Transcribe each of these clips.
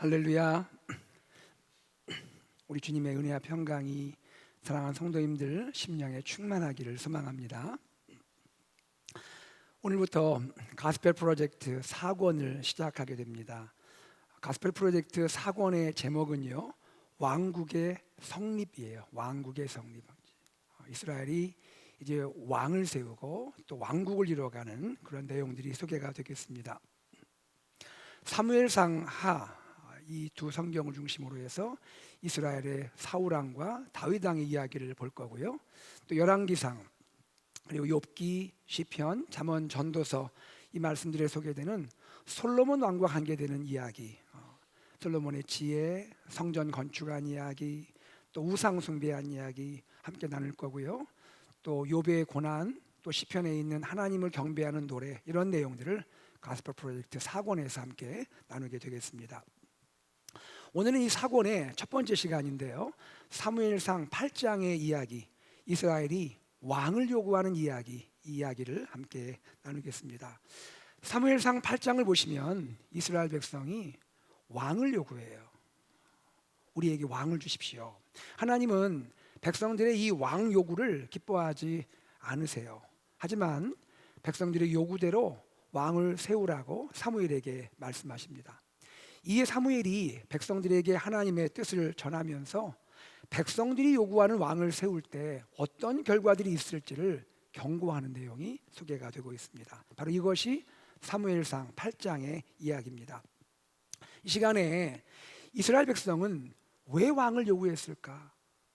할렐루야. 우리 주님의 은혜와 평강이 사랑하는 성도님들 심령에 충만하기를 소망합니다. 오늘부터 가스펠 프로젝트 4권을 시작하게 됩니다. 가스펠 프로젝트 4권의 제목은요, 왕국의 성립이에요. 왕국의 성립. 이스라엘이 이제 왕을 세우고 또 왕국을 이루어가는 그런 내용들이 소개가 되겠습니다. 사무엘상 하, 이 두 성경을 중심으로 해서 이스라엘의 사울 왕과 다윗 왕의 이야기를 볼 거고요. 또 열왕기상, 그리고 욥기, 시편, 잠언, 전도서, 이 말씀들에 소개되는 솔로몬 왕과 관계되는 이야기, 솔로몬의 지혜, 성전 건축한 이야기, 또 우상 숭배한 이야기 함께 나눌 거고요. 또 욥의 고난, 또 시편에 있는 하나님을 경배하는 노래, 이런 내용들을 가스펠 프로젝트 4권에서 함께 나누게 되겠습니다. 오늘은 이 4권의 첫 번째 시간인데요, 사무엘상 8장의 이야기, 이스라엘이 왕을 요구하는 이야기, 이 이야기를 함께 나누겠습니다. 사무엘상 8장을 보시면 이스라엘 백성이 왕을 요구해요. 우리에게 왕을 주십시오. 하나님은 백성들의 이 왕 요구를 기뻐하지 않으세요. 하지만 백성들의 요구대로 왕을 세우라고 사무엘에게 말씀하십니다. 이에 사무엘이 백성들에게 하나님의 뜻을 전하면서 백성들이 요구하는 왕을 세울 때 어떤 결과들이 있을지를 경고하는 내용이 소개가 되고 있습니다. 바로 이것이 사무엘상 8장의 이야기입니다. 이 시간에 이스라엘 백성은 왜 왕을 요구했을까?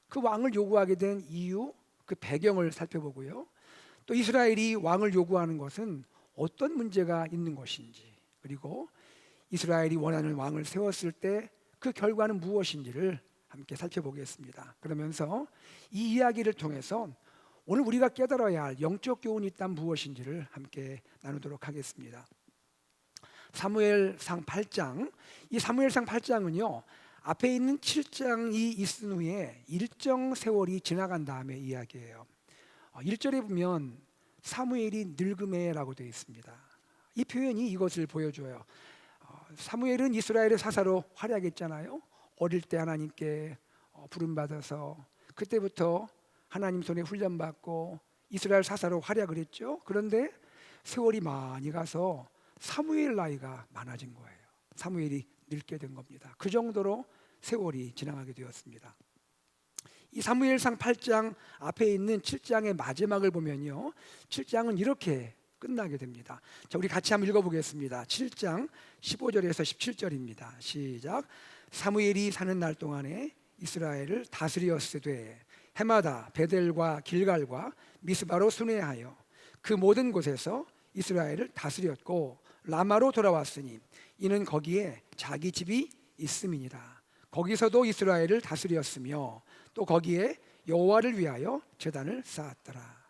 그 왕을 요구하게 된 이유, 그 배경을 살펴보고요. 또 이스라엘이 왕을 요구하는 것은 어떤 문제가 있는 것인지, 그리고 이스라엘이 원하는 왕을 세웠을 때 그 결과는 무엇인지를 함께 살펴보겠습니다. 그러면서 이 이야기를 통해서 오늘 우리가 깨달아야 할 영적 교훈이 있다면 무엇인지를 함께 나누도록 하겠습니다. 사무엘상 8장, 이 사무엘상 8장은요, 앞에 있는 7장이 있은 후에 일정 세월이 지나간 다음의 이야기예요. 1절에 보면 사무엘이 늙음에라고 되어 있습니다. 이 표현이 이것을 보여줘요. 사무엘은 이스라엘의 사사로 활약했잖아요. 어릴 때 하나님께 부름받아서 그때부터 하나님 손에 훈련받고 이스라엘 사사로 활약을 했죠. 그런데 세월이 많이 가서 사무엘 나이가 많아진 거예요. 사무엘이 늙게 된 겁니다. 그 정도로 세월이 지나가게 되었습니다. 이 사무엘상 8장 앞에 있는 7장의 마지막을 보면요, 7장은 이렇게 끝나게 됩니다. 자, 우리 같이 한번 읽어보겠습니다. 7장 15절에서 17절입니다. 시작. 사무엘이 사는 날 동안에 이스라엘을 다스리었으되 해마다 베델과 길갈과 미스바로 순회하여 그 모든 곳에서 이스라엘을 다스렸고 라마로 돌아왔으니 이는 거기에 자기 집이 있음이니라. 거기서도 이스라엘을 다스렸으며 또 거기에 여호와를 위하여 제단을 쌓았더라.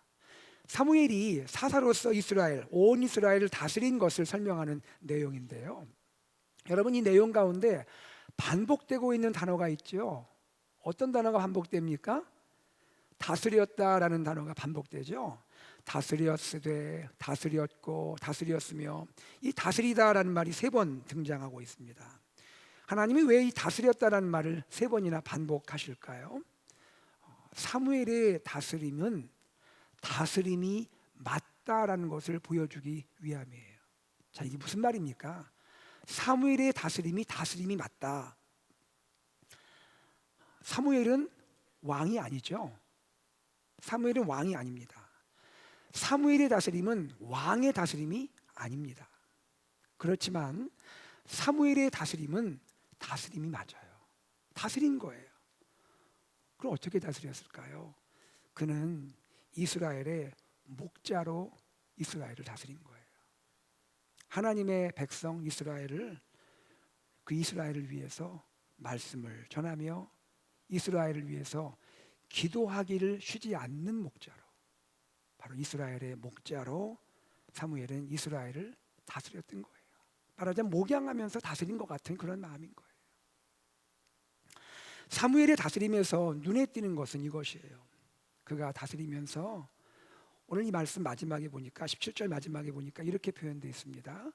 사무엘이 사사로서 이스라엘, 온 이스라엘을 다스린 것을 설명하는 내용인데요, 여러분, 이 내용 가운데 반복되고 있는 단어가 있죠. 어떤 단어가 반복됩니까? 다스렸다라는 단어가 반복되죠. 다스렸으되, 다스렸고, 다스렸으며, 이 다스리다라는 말이 3번 등장하고 있습니다. 하나님이 왜 이 다스렸다라는 말을 3번이나 반복하실까요? 사무엘의 다스림은 다스림이 맞다라는 것을 보여주기 위함이에요. 자, 이게 무슨 말입니까? 사무엘의 다스림이 맞다. 사무엘은 왕이 아니죠. 사무엘은 왕이 아닙니다. 사무엘의 다스림은 왕의 다스림이 아닙니다. 그렇지만 사무엘의 다스림은 다스림이 맞아요. 다스린 거예요. 그럼 어떻게 다스렸을까요? 그는 이스라엘의 목자로 이스라엘을 다스린 거예요. 하나님의 백성 이스라엘을, 그 이스라엘을 위해서 말씀을 전하며 이스라엘을 위해서 기도하기를 쉬지 않는 목자로, 바로 이스라엘의 목자로 사무엘은 이스라엘을 다스렸던 거예요. 말하자면 목양하면서 다스린 것 같은 그런 마음인 거예요. 사무엘의 다스림에서 눈에 띄는 것은 이것이에요. 그가 다스리면서 오늘 이 말씀 마지막에 보니까 17절 마지막에 보니까 이렇게 표현되어 있습니다.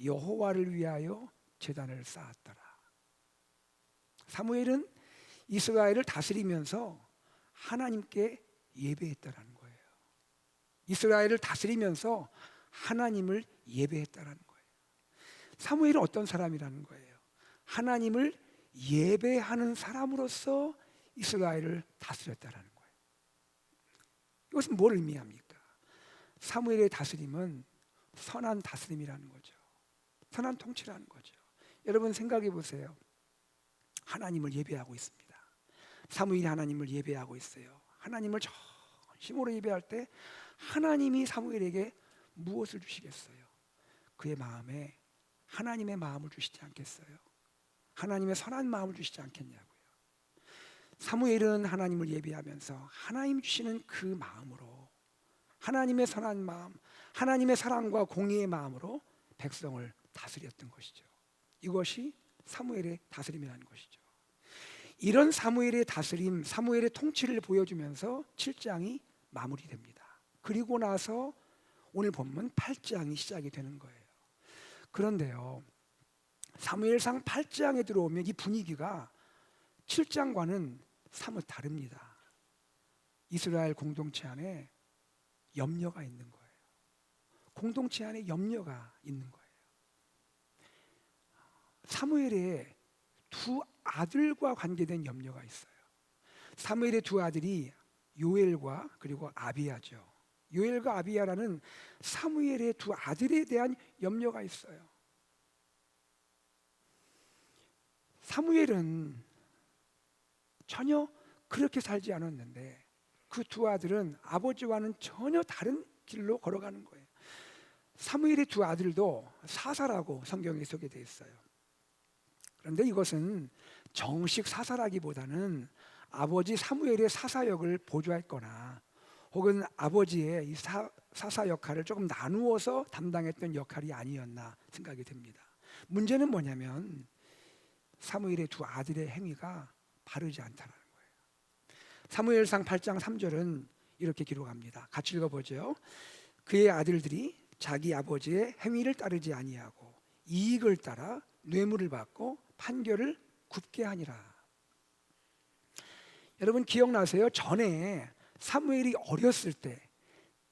여호와를 위하여 제단을 쌓았더라. 사무엘은 이스라엘을 다스리면서 하나님께 예배했다라는 거예요. 이스라엘을 다스리면서 하나님을 예배했다라는 거예요. 사무엘은 어떤 사람이라는 거예요? 하나님을 예배하는 사람으로서 이스라엘을 다스렸다라는 거예요. 이것은 뭘 의미합니까? 사무엘의 다스림은 선한 다스림이라는 거죠. 선한 통치라는 거죠. 여러분 생각해 보세요. 하나님을 예배하고 있습니다. 사무엘이 하나님을 예배하고 있어요. 하나님을 전심으로 예배할 때 하나님이 사무엘에게 무엇을 주시겠어요? 그의 마음에 하나님의 마음을 주시지 않겠어요? 하나님의 선한 마음을 주시지 않겠냐고요. 사무엘은 하나님을 예배하면서 하나님 주시는 그 마음으로, 하나님의 선한 마음, 하나님의 사랑과 공의의 마음으로 백성을 다스렸던 것이죠. 이것이 사무엘의 다스림이라는 것이죠. 이런 사무엘의 다스림, 사무엘의 통치를 보여주면서 7장이 마무리됩니다. 그리고 나서 오늘 본문 8장이 시작이 되는 거예요. 그런데요, 사무엘상 8장에 들어오면 이 분위기가 7장과는 사뭇 다릅니다. 이스라엘 공동체 안에 염려가 있는 거예요. 공동체 안에 염려가 있는 거예요. 사무엘의 두 아들과 관계된 염려가 있어요. 사무엘의 두 아들이 요엘과 그리고 아비야죠. 요엘과 아비야라는 사무엘의 두 아들에 대한 염려가 있어요. 사무엘은 전혀 그렇게 살지 않았는데 그 두 아들은 아버지와는 전혀 다른 길로 걸어가는 거예요. 사무엘의 두 아들도 사사라고 성경에 소개되어 있어요. 그런데 이것은 정식 사사라기보다는 아버지 사무엘의 사사역을 보조했거나 혹은 아버지의 이 사사 역할을 조금 나누어서 담당했던 역할이 아니었나 생각이 됩니다. 문제는 뭐냐면 사무엘의 두 아들의 행위가 바르지 않다는 거예요. 사무엘상 8장 3절은 이렇게 기록합니다. 같이 읽어보죠. 그의 아들들이 자기 아버지의 행위를 따르지 아니하고 이익을 따라 뇌물을 받고 판결을 굽게 하니라. 여러분 기억나세요? 전에 사무엘이 어렸을 때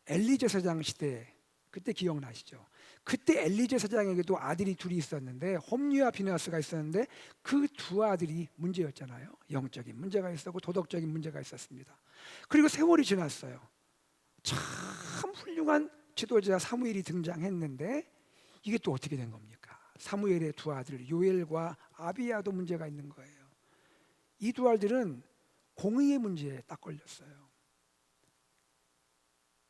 엘리 제사장 시대, 그때 기억나시죠? 그때 엘리 제사장에게도 아들이 둘이 있었는데 홈리와 비느하스가 있었는데 그 두 아들이 문제였잖아요. 영적인 문제가 있었고 도덕적인 문제가 있었습니다. 그리고 세월이 지났어요. 참 훌륭한 지도자 사무엘이 등장했는데 이게 또 어떻게 된 겁니까? 사무엘의 두 아들 요엘과 아비야도 문제가 있는 거예요. 이 두 아들은 공의의 문제에 딱 걸렸어요.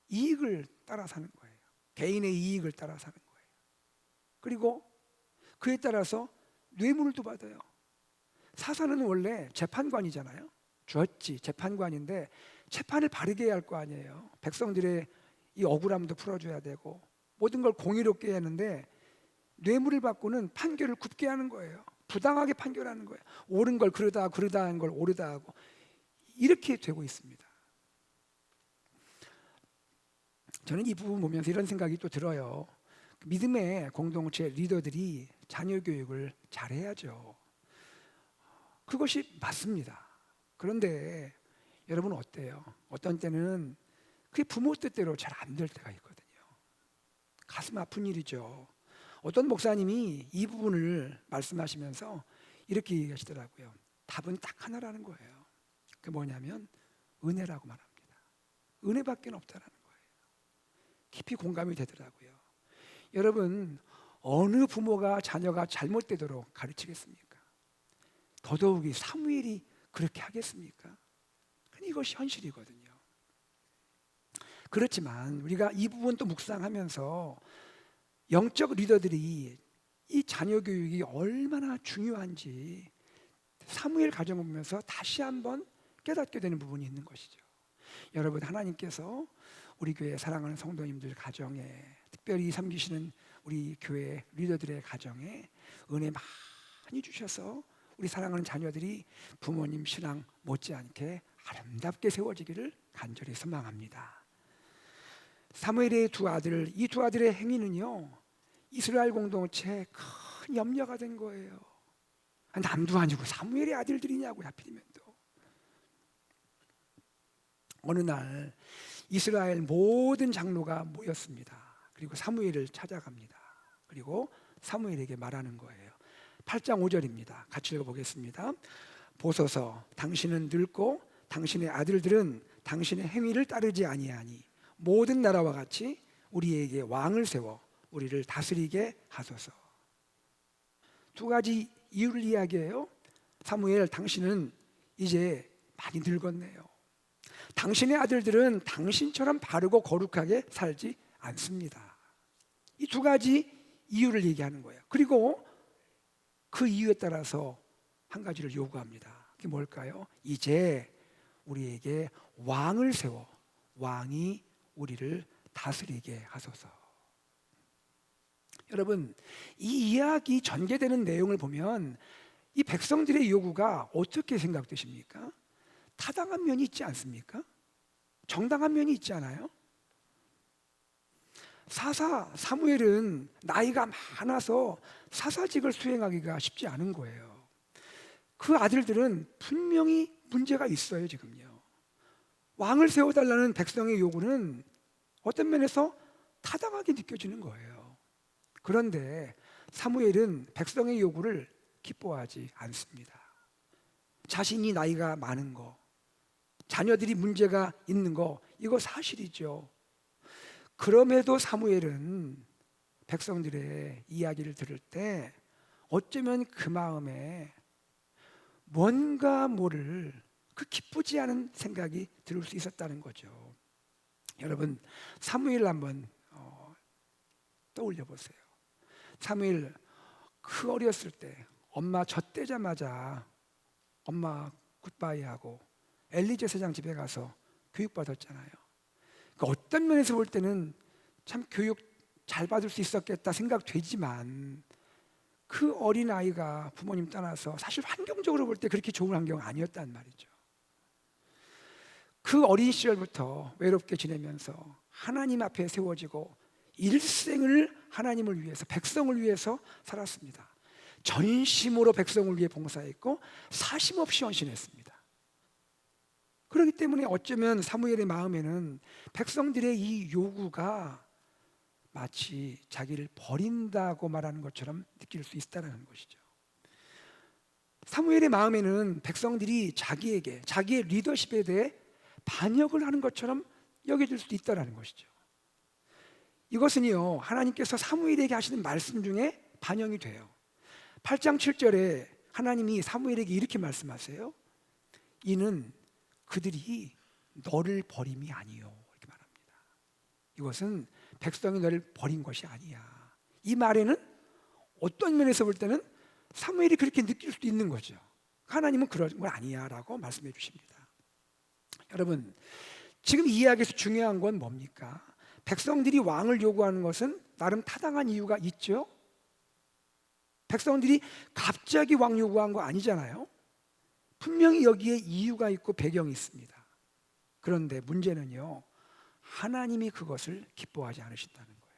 이익을 따라 사는 거예요. 개인의 이익을 따라 사는 거예요. 그리고 그에 따라서 뇌물도 받아요. 사사는 원래 재판관이잖아요. 주어지 재판관인데 재판을 바르게 해야 할 거 아니에요. 백성들의 이 억울함도 풀어줘야 되고 모든 걸 공의롭게 해야 하는데 뇌물을 받고는 판결을 굽게 하는 거예요. 부당하게 판결하는 거예요. 옳은 걸 그러다 하는 걸 옳으다 하고 이렇게 되고 있습니다. 저는 이 부분 보면서 이런 생각이 또 들어요. 믿음의 공동체 리더들이 자녀 교육을 잘해야죠. 그것이 맞습니다. 그런데 여러분 어때요? 어떤 때는 그게 부모 뜻대로 잘 안 될 때가 있거든요. 가슴 아픈 일이죠. 어떤 목사님이 이 부분을 말씀하시면서 이렇게 얘기하시더라고요. 답은 딱 하나라는 거예요. 그게 뭐냐면 은혜라고 말합니다. 은혜밖에 없다라는 거예요. 깊이 공감이 되더라고요. 여러분 어느 부모가 자녀가 잘못되도록 가르치겠습니까? 더더욱이 사무엘이 그렇게 하겠습니까? 이것이 현실이거든요. 그렇지만 우리가 이 부분 또 묵상하면서 영적 리더들이 이 자녀 교육이 얼마나 중요한지 사무엘 가정을 보면서 다시 한번 깨닫게 되는 부분이 있는 것이죠. 여러분 하나님께서 우리 교회 사랑하는 성도님들 가정에 특별히 섬기시는 우리 교회 리더들의 가정에 은혜 많이 주셔서 우리 사랑하는 자녀들이 부모님 신앙 못지않게 아름답게 세워지기를 간절히 소망합니다. 사무엘의 두 아들, 이 두 아들의 행위는요 이스라엘 공동체에 큰 염려가 된 거예요. 남도 아니고 사무엘의 아들들이냐고 하필이면 또. 어느 날 이스라엘 모든 장로가 모였습니다. 그리고 사무엘을 찾아갑니다. 그리고 사무엘에게 말하는 거예요. 8장 5절입니다. 같이 읽어보겠습니다. 보소서, 당신은 늙고 당신의 아들들은 당신의 행위를 따르지 아니하니 모든 나라와 같이 우리에게 왕을 세워 우리를 다스리게 하소서. 두 가지 이유를 이야기해요. 사무엘, 당신은 이제 많이 늙었네요. 당신의 아들들은 당신처럼 바르고 거룩하게 살지 않습니다. 이 두 가지 이유를 얘기하는 거예요. 그리고 그 이유에 따라서 한 가지를 요구합니다. 그게 뭘까요? 이제 우리에게 왕을 세워 왕이 우리를 다스리게 하소서. 여러분, 이 이야기 전개되는 내용을 보면 이 백성들의 요구가 어떻게 생각되십니까? 타당한 면이 있지 않습니까? 정당한 면이 있지 않아요? 사무엘은 나이가 많아서 사사직을 수행하기가 쉽지 않은 거예요. 그 아들들은 분명히 문제가 있어요. 지금요, 왕을 세워달라는 백성의 요구는 어떤 면에서 타당하게 느껴지는 거예요. 그런데 사무엘은 백성의 요구를 기뻐하지 않습니다. 자신이 나이가 많은 거, 자녀들이 문제가 있는 거, 이거 사실이죠. 그럼에도 사무엘은 백성들의 이야기를 들을 때 어쩌면 그 마음에 뭔가 모를 그 기쁘지 않은 생각이 들 수 있었다는 거죠. 여러분, 사무엘 한번 떠올려 보세요. 사무엘 그 어렸을 때 엄마 젖대자마자 엄마 굿바이하고 엘리 제사장 집에 가서 교육받았잖아요. 그러니까 어떤 면에서 볼 때는 참 교육 잘 받을 수 있었겠다 생각되지만 그 어린아이가 부모님 떠나서 사실 환경적으로 볼 때 그렇게 좋은 환경 아니었단 말이죠. 그 어린 시절부터 외롭게 지내면서 하나님 앞에 세워지고 일생을 하나님을 위해서, 백성을 위해서 살았습니다. 전심으로 백성을 위해 봉사했고 사심없이 헌신했습니다. 그렇기 때문에 어쩌면 사무엘의 마음에는 백성들의 이 요구가 마치 자기를 버린다고 말하는 것처럼 느낄 수 있다는 것이죠. 사무엘의 마음에는 백성들이 자기에게, 자기의 리더십에 대해 반역을 하는 것처럼 여겨질 수도 있다는 것이죠. 이것은요, 하나님께서 사무엘에게 하시는 말씀 중에 반영이 돼요. 8장 7절에 하나님이 사무엘에게 이렇게 말씀하세요. 이는 그들이 너를 버림이 아니요, 이렇게 말합니다. 이것은 백성이 너를 버린 것이 아니야. 이 말에는 어떤 면에서 볼 때는 사무엘이 그렇게 느낄 수도 있는 거죠. 하나님은 그런 건 아니야 라고 말씀해 주십니다. 여러분, 지금 이 이야기에서 중요한 건 뭡니까? 백성들이 왕을 요구하는 것은 나름 타당한 이유가 있죠. 백성들이 갑자기 왕 요구한 거 아니잖아요. 분명히 여기에 이유가 있고 배경이 있습니다. 그런데 문제는요, 하나님이 그것을 기뻐하지 않으신다는 거예요.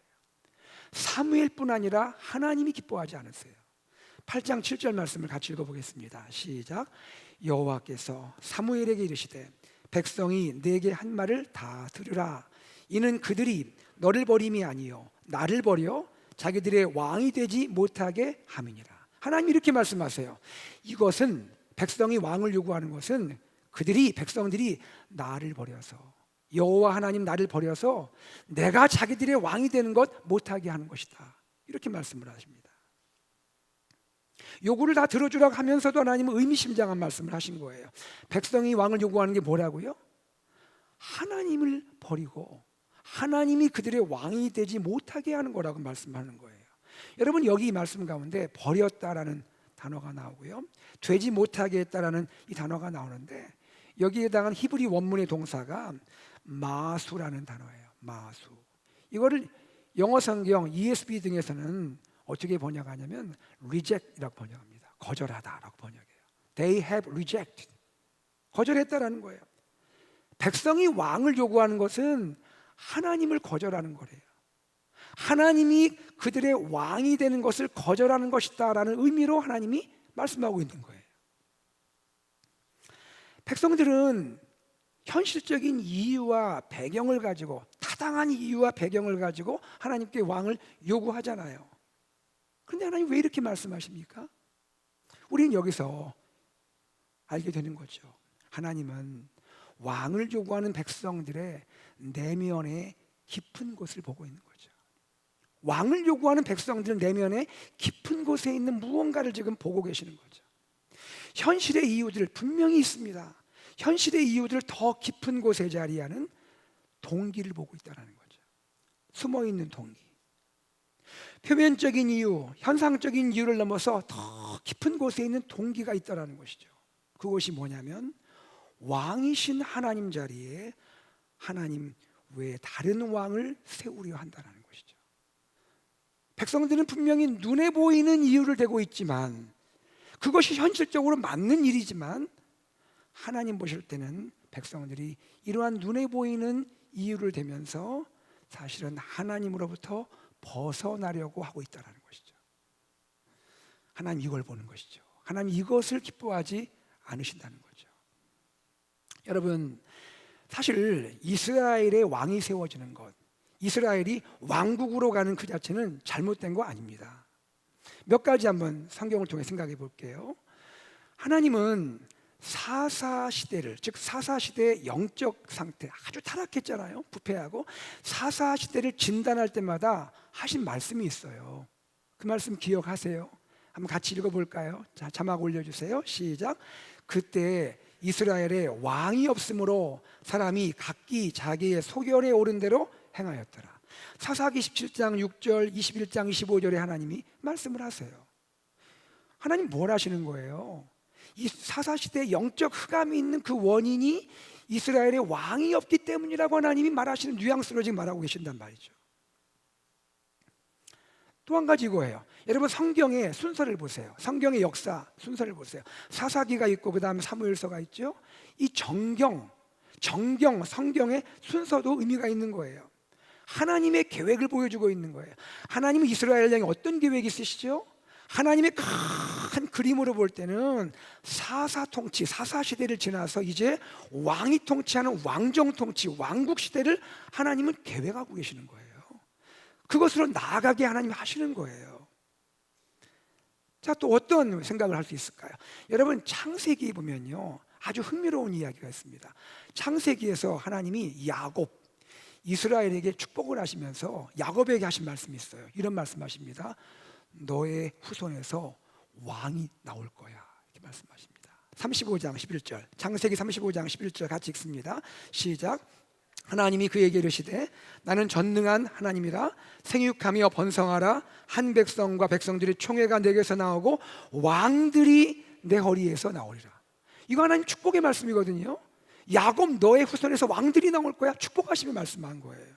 사무엘뿐 아니라 하나님이 기뻐하지 않으세요. 8장 7절 말씀을 같이 읽어보겠습니다. 시작. 여호와께서 사무엘에게 이르시되 백성이 내게 한 말을 다 들으라. 이는 그들이 너를 버림이 아니요 나를 버려 자기들의 왕이 되지 못하게 함이니라. 하나님이 이렇게 말씀하세요. 이것은, 백성이 왕을 요구하는 것은 백성들이 나를 버려서, 여호와 하나님 나를 버려서 내가 자기들의 왕이 되는 것 못하게 하는 것이다. 이렇게 말씀을 하십니다. 요구를 다 들어주라고 하면서도 하나님은 의미심장한 말씀을 하신 거예요. 백성이 왕을 요구하는 게 뭐라고요? 하나님을 버리고 하나님이 그들의 왕이 되지 못하게 하는 거라고 말씀하는 거예요. 여러분, 여기 이 말씀 가운데 버렸다라는 단어가 나오고요, 되지 못하게 했다라는 이 단어가 나오는데, 여기에 해당한 히브리 원문의 동사가 마수라는 단어예요. 마수. 이거를 영어 성경 ESV 등에서는 어떻게 번역하냐면 reject이라고 번역합니다. 거절하다라고 번역해요. They have rejected. 거절했다라는 거예요. 백성이 왕을 요구하는 것은 하나님을 거절하는 거래요. 하나님이 그들의 왕이 되는 것을 거절하는 것이다라는 의미로 하나님이 말씀하고 있는 거예요. 백성들은 현실적인 이유와 배경을 가지고, 타당한 이유와 배경을 가지고 하나님께 왕을 요구하잖아요. 그런데 하나님 왜 이렇게 말씀하십니까? 우리는 여기서 알게 되는 거죠. 하나님은 왕을 요구하는 백성들의 내면의 깊은 곳을 보고 있는 거죠. 왕을 요구하는 백성들은 내면의 깊은 곳에 있는 무언가를 지금 보고 계시는 거죠. 현실의 이유들 분명히 있습니다. 현실의 이유들을 더 깊은 곳에 자리하는 동기를 보고 있다는 거죠. 숨어있는 동기. 표면적인 이유, 현상적인 이유를 넘어서 더 깊은 곳에 있는 동기가 있다는 것이죠. 그것이 뭐냐면 왕이신 하나님 자리에 하나님 외에 다른 왕을 세우려 한다는 것이죠. 백성들은 분명히 눈에 보이는 이유를 대고 있지만, 그것이 현실적으로 맞는 일이지만, 하나님 보실 때는 백성들이 이러한 눈에 보이는 이유를 대면서 사실은 하나님으로부터 벗어나려고 하고 있다는 것이죠. 하나님 이걸 보는 것이죠. 하나님 이것을 기뻐하지 않으신다는 거죠. 여러분, 사실 이스라엘의 왕이 세워지는 것, 이스라엘이 왕국으로 가는 그 자체는 잘못된 거 아닙니다. 몇 가지 한번 성경을 통해 생각해 볼게요. 하나님은 사사시대를, 즉 사사시대의 영적 상태, 아주 타락했잖아요. 부패하고. 사사시대를 진단할 때마다 하신 말씀이 있어요. 그 말씀 기억하세요? 한번 같이 읽어볼까요? 자, 자막 올려주세요. 시작. 그때 이스라엘에 왕이 없으므로 사람이 각기 자기의 소견에 오른 대로 행하였더라. 사사기 17장 6절, 21장 25절에 하나님이 말씀을 하세요. 하나님 뭘 하시는 거예요? 이 사사시대의 영적 흑암이 있는 그 원인이 이스라엘에 왕이 없기 때문이라고 하나님이 말하시는 뉘앙스로 지금 말하고 계신단 말이죠. 또 한 가지 이거예요. 여러분 성경의 순서를 보세요. 성경의 역사 순서를 보세요. 사사기가 있고 그 다음에 사무엘서가 있죠. 이 정경, 성경의 순서도 의미가 있는 거예요. 하나님의 계획을 보여주고 있는 거예요. 하나님은 이스라엘 향해 어떤 계획이 있으시죠? 하나님의 큰 그림으로 볼 때는 사사통치, 사사시대를 지나서 이제 왕이 통치하는 왕정통치, 왕국시대를 하나님은 계획하고 계시는 거예요. 그것으로 나아가게 하나님이 하시는 거예요. 자, 또 어떤 생각을 할 수 있을까요? 여러분 창세기 보면요, 아주 흥미로운 이야기가 있습니다. 창세기에서 하나님이 야곱, 이스라엘에게 축복을 하시면서 야곱에게 하신 말씀이 있어요. 이런 말씀하십니다. 너의 후손에서 왕이 나올 거야, 이렇게 말씀하십니다. 35장 11절, 창세기 35장 11절 같이 읽습니다. 시작. 하나님이 그에게 이르시되 나는 전능한 하나님이라 생육하며 번성하라. 한 백성과 백성들의 총회가 내게서 나오고 왕들이 내 허리에서 나오리라. 이거 하나님 축복의 말씀이거든요. 야곱 너의 후손에서 왕들이 나올 거야, 축복하시며 말씀한 거예요.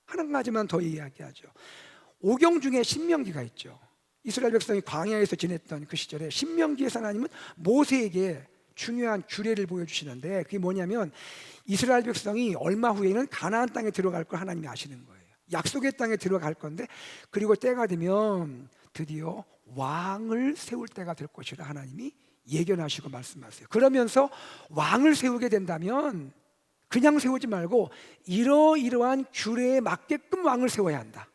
한 가지만 더 이야기하죠. 오경 중에 신명기가 있죠. 이스라엘 백성이 광야에서 지냈던 그 시절에 신명기에서 하나님은 모세에게 중요한 규례를 보여주시는데, 그게 뭐냐면 이스라엘 백성이 얼마 후에는 가나안 땅에 들어갈 걸 하나님이 아시는 거예요. 약속의 땅에 들어갈 건데, 그리고 때가 되면 드디어 왕을 세울 때가 될 것이라 하나님이 예견하시고 말씀하세요. 그러면서 왕을 세우게 된다면 그냥 세우지 말고 이러이러한 규례에 맞게끔 왕을 세워야 한다.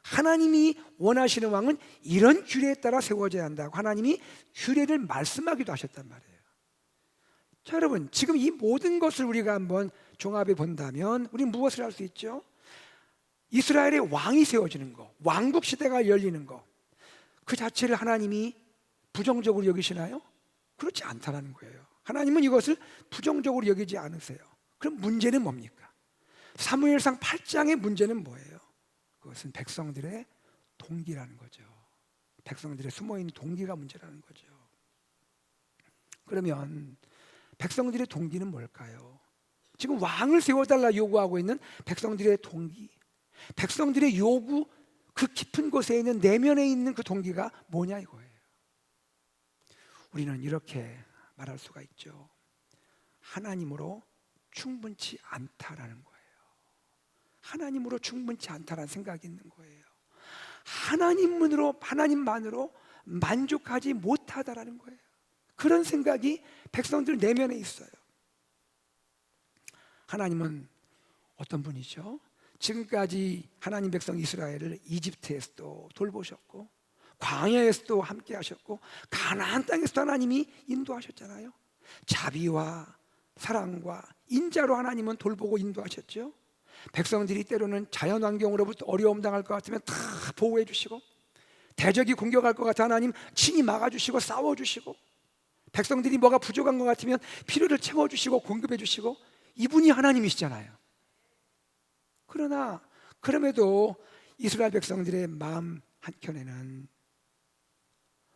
하나님이 원하시는 왕은 이런 규례에 따라 세워져야 한다고 하나님이 규례를 말씀하기도 하셨단 말이에요. 자, 여러분 지금 이 모든 것을 우리가 한번 종합해 본다면 우리는 무엇을 할 수 있죠? 이스라엘의 왕이 세워지는 거, 왕국 시대가 열리는 거, 그 자체를 하나님이 부정적으로 여기시나요? 그렇지 않다는 거예요. 하나님은 이것을 부정적으로 여기지 않으세요. 그럼 문제는 뭡니까? 사무엘상 8장의 문제는 뭐예요? 그것은 백성들의 동기라는 거죠. 백성들의 숨어있는 동기가 문제라는 거죠. 그러면 백성들의 동기는 뭘까요? 지금 왕을 세워달라 요구하고 있는 백성들의 동기, 백성들의 요구, 그 깊은 곳에 있는 내면에 있는 그 동기가 뭐냐 이거예요. 우리는 이렇게 말할 수가 있죠. 하나님으로 충분치 않다라는 거예요. 하나님으로 충분치 않다라는 생각이 있는 거예요. 하나님만으로 만족하지 못하다라는 거예요. 그런 생각이 백성들 내면에 있어요. 하나님은 어떤 분이죠? 지금까지 하나님 백성 이스라엘을 이집트에서도 돌보셨고 광야에서도 함께 하셨고 가나안 땅에서도 하나님이 인도하셨잖아요. 자비와 사랑과 인자로 하나님은 돌보고 인도하셨죠. 백성들이 때로는 자연환경으로부터 어려움 당할 것 같으면 다 보호해 주시고, 대적이 공격할 것 같아 하나님 친히 막아주시고 싸워주시고, 백성들이 뭐가 부족한 것 같으면 필요를 채워주시고 공급해 주시고, 이분이 하나님이시잖아요. 그러나 그럼에도 이스라엘 백성들의 마음 한켠에는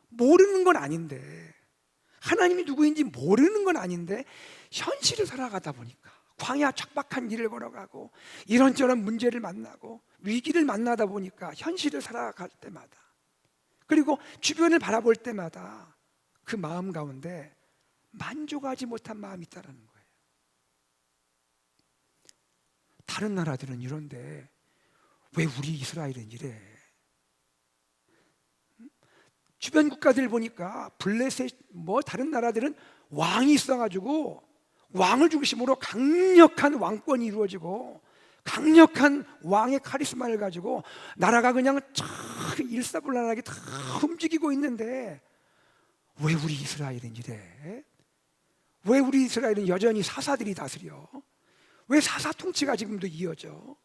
모르는 건 아닌데, 하나님이 누구인지 모르는 건 아닌데 현실을 살아가다 보니까 광야 척박한 길을 걸어가고 이런저런 문제를 만나고 위기를 만나다 보니까 현실을 살아갈 때마다, 그리고 주변을 바라볼 때마다 그 마음 가운데 만족하지 못한 마음이 있다는 거예요. 다른 나라들은 이런데 왜 우리 이스라엘은 이래? 주변 국가들 보니까 블레셋 뭐 다른 나라들은 왕이 있어가지고 왕을 중심으로 강력한 왕권이 이루어지고 강력한 왕의 카리스마를 가지고 나라가 그냥 참 일사불란하게 다 움직이고 있는데 왜 우리 이스라엘은 이래? 왜 우리 이스라엘은 여전히 사사들이 다스려? 왜 사사 통치가 지금도 이어져?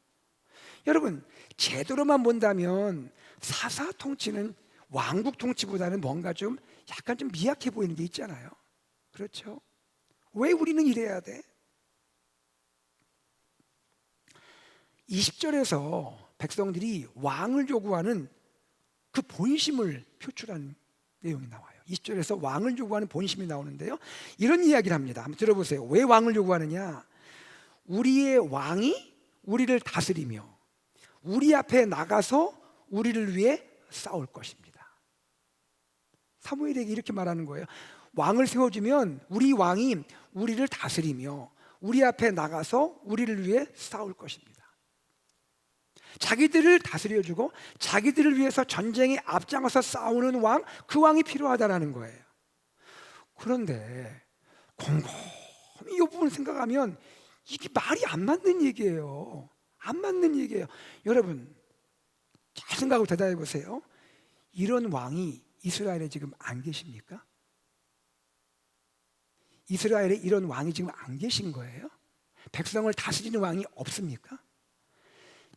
여러분, 제대로만 본다면 사사 통치는 왕국 통치보다는 뭔가 좀 약간 좀 미약해 보이는 게 있잖아요. 그렇죠? 왜 우리는 이래야 돼? 20절에서 백성들이 왕을 요구하는 그 본심을 표출한 내용이 나와요. 20절에서 왕을 요구하는 본심이 나오는데요, 이런 이야기를 합니다. 한번 들어보세요. 왜 왕을 요구하느냐? 우리의 왕이 우리를 다스리며 우리 앞에 나가서 우리를 위해 싸울 것입니다. 사무엘에게 이렇게 말하는 거예요. 왕을 세워주면 우리 왕이 우리를 다스리며 우리 앞에 나가서 우리를 위해 싸울 것입니다. 자기들을 다스려주고 자기들을 위해서 전쟁에 앞장서서 싸우는 왕, 그 왕이 필요하다는 거예요. 그런데 곰곰이 이 부분을 생각하면 이게 말이 안 맞는 얘기예요. 안 맞는 얘기예요. 여러분, 잘 생각하고 대답해 보세요. 이런 왕이 이스라엘에 지금 안 계십니까? 이스라엘에 이런 왕이 지금 안 계신 거예요? 백성을 다스리는 왕이 없습니까?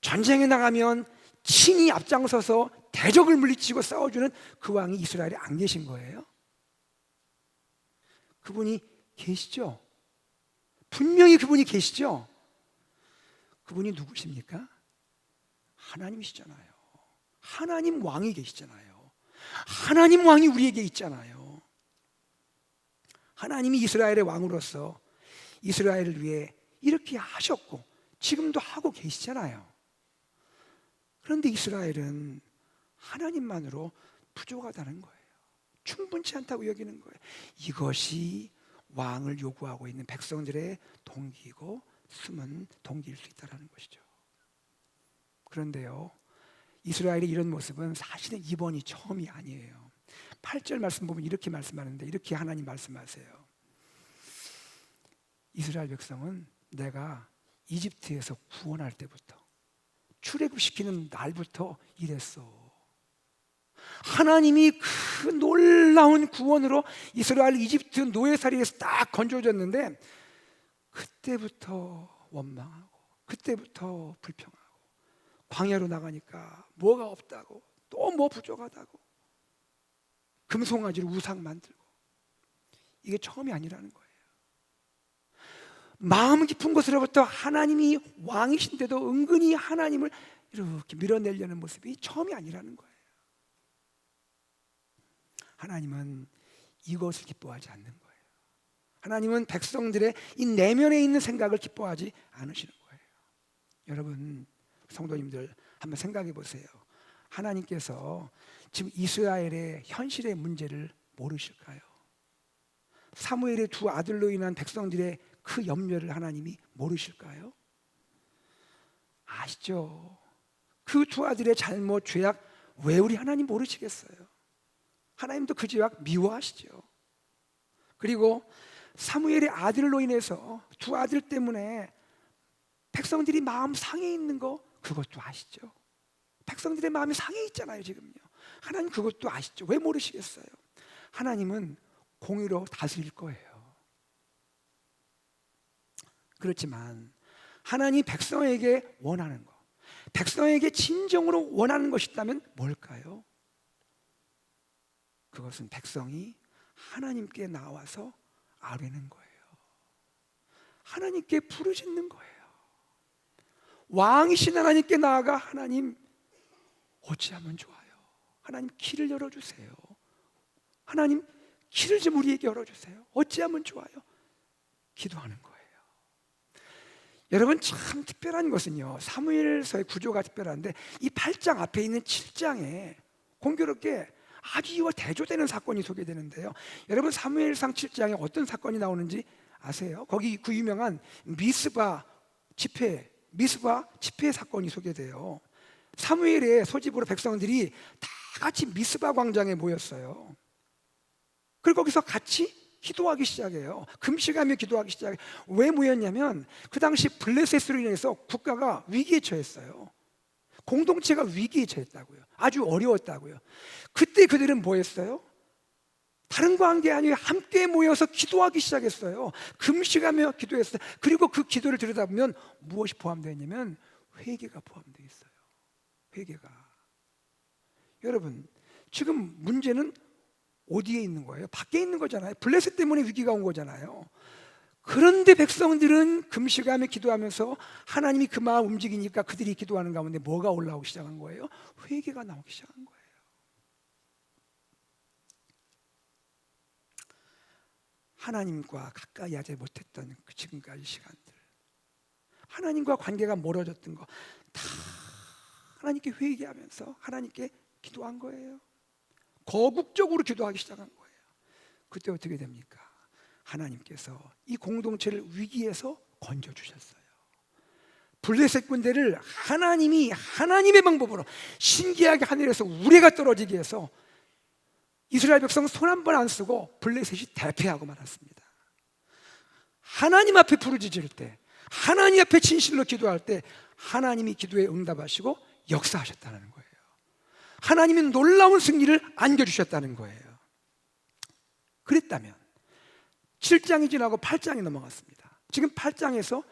전쟁에 나가면 친히 앞장서서 대적을 물리치고 싸워주는 그 왕이 이스라엘에 안 계신 거예요? 그분이 계시죠? 분명히 그분이 계시죠? 그분이 누구십니까? 하나님이시잖아요. 하나님 왕이 계시잖아요. 하나님 왕이 우리에게 있잖아요. 하나님이 이스라엘의 왕으로서 이스라엘을 위해 이렇게 하셨고 지금도 하고 계시잖아요. 그런데 이스라엘은 하나님만으로 부족하다는 거예요. 충분치 않다고 여기는 거예요. 이것이 왕을 요구하고 있는 백성들의 동기이고 숨은 동기일 수 있다는 것이죠. 그런데요, 이스라엘의 이런 모습은 사실은 이번이 처음이 아니에요. 8절 말씀 보면 이렇게 말씀하는데, 이렇게 하나님 말씀하세요. 이스라엘 백성은 내가 이집트에서 구원할 때부터, 출애굽시키는 날부터 이랬어. 하나님이 그 놀라운 구원으로 이스라엘 이집트 노예살이에서 딱 건져줬는데 그때부터 원망하고 그때부터 불평하고 광야로 나가니까 뭐가 없다고, 또 뭐 부족하다고, 금송아지로 우상 만들고. 이게 처음이 아니라는 거예요. 마음 깊은 곳으로부터 하나님이 왕이신데도 은근히 하나님을 이렇게 밀어내려는 모습이 처음이 아니라는 거예요. 하나님은 이것을 기뻐하지 않는 거예요. 하나님은 백성들의 이 내면에 있는 생각을 기뻐하지 않으시는 거예요. 여러분, 성도님들 한번 생각해 보세요. 하나님께서 지금 이스라엘의 현실의 문제를 모르실까요? 사무엘의 두 아들로 인한 백성들의 그 염려를 하나님이 모르실까요? 아시죠? 그 두 아들의 잘못, 죄악 왜 우리 하나님 모르시겠어요? 하나님도 그 죄악 미워하시죠. 그리고 사무엘의 아들로 인해서 두 아들 때문에 백성들이 마음 상해 있는 거 그것도 아시죠. 백성들의 마음이 상해 있잖아요 지금요. 하나님 그것도 아시죠. 왜 모르시겠어요? 하나님은 공의로 다스릴 거예요. 그렇지만 하나님 백성에게 원하는 거, 백성에게 진정으로 원하는 것이 있다면 뭘까요? 그것은 백성이 하나님께 나와서 아뢰는 거예요. 하나님께 부르짖는 거예요. 왕이신 하나님께 나아가 하나님 어찌하면 좋아요? 하나님 길을 열어주세요. 하나님 길을 좀 우리에게 열어주세요. 어찌하면 좋아요? 기도하는 거예요. 여러분 참 특별한 것은요, 사무엘서의 구조가 특별한데 이 8장 앞에 있는 7장에 공교롭게 아주 이와 대조되는 사건이 소개되는데요. 여러분 사무엘상 7장에 어떤 사건이 나오는지 아세요? 거기 그 유명한 미스바 집회 사건이 소개돼요. 사무엘의 소집으로 백성들이 다 같이 미스바 광장에 모였어요. 그리고 거기서 같이 기도하기 시작해요. 금식하며 기도하기 시작해요. 왜 모였냐면 그 당시 블레셋으로 인해서 국가가 위기에 처했어요. 공동체가 위기에 처했다고요. 아주 어려웠다고요. 그때 그들은 뭐 했어요? 다른 관계 아니에요. 함께 모여서 기도하기 시작했어요. 금식하며 기도했어요. 그리고 그 기도를 들여다보면 무엇이 포함되어 있냐면 회개가 포함되어 있어요. 회개가. 여러분 지금 문제는 어디에 있는 거예요? 밖에 있는 거잖아요. 블레셋 때문에 위기가 온 거잖아요. 그런데 백성들은 금식하며 기도하면서 하나님이 그 마음 움직이니까 그들이 기도하는 가운데 뭐가 올라오기 시작한 거예요? 회개가 나오기 시작한 거예요. 하나님과 가까이 하지 못했던 그 지금까지 시간들, 하나님과 관계가 멀어졌던 거 다 하나님께 회개하면서 하나님께 기도한 거예요. 거국적으로 기도하기 시작한 거예요. 그때 어떻게 됩니까? 하나님께서 이 공동체를 위기에서 건져주셨어요. 블레셋 군대를 하나님이 하나님의 방법으로 신기하게 하늘에서 우레가 떨어지게 해서 이스라엘 백성 손 한 번 안 쓰고 블레셋이 대패하고 말았습니다. 하나님 앞에 부르짖을 때, 하나님 앞에 진실로 기도할 때 하나님이 기도에 응답하시고 역사하셨다는 거예요. 하나님이 놀라운 승리를 안겨주셨다는 거예요. 그랬다면 7장이 지나고 8장이 넘어갔습니다. 지금 8장에서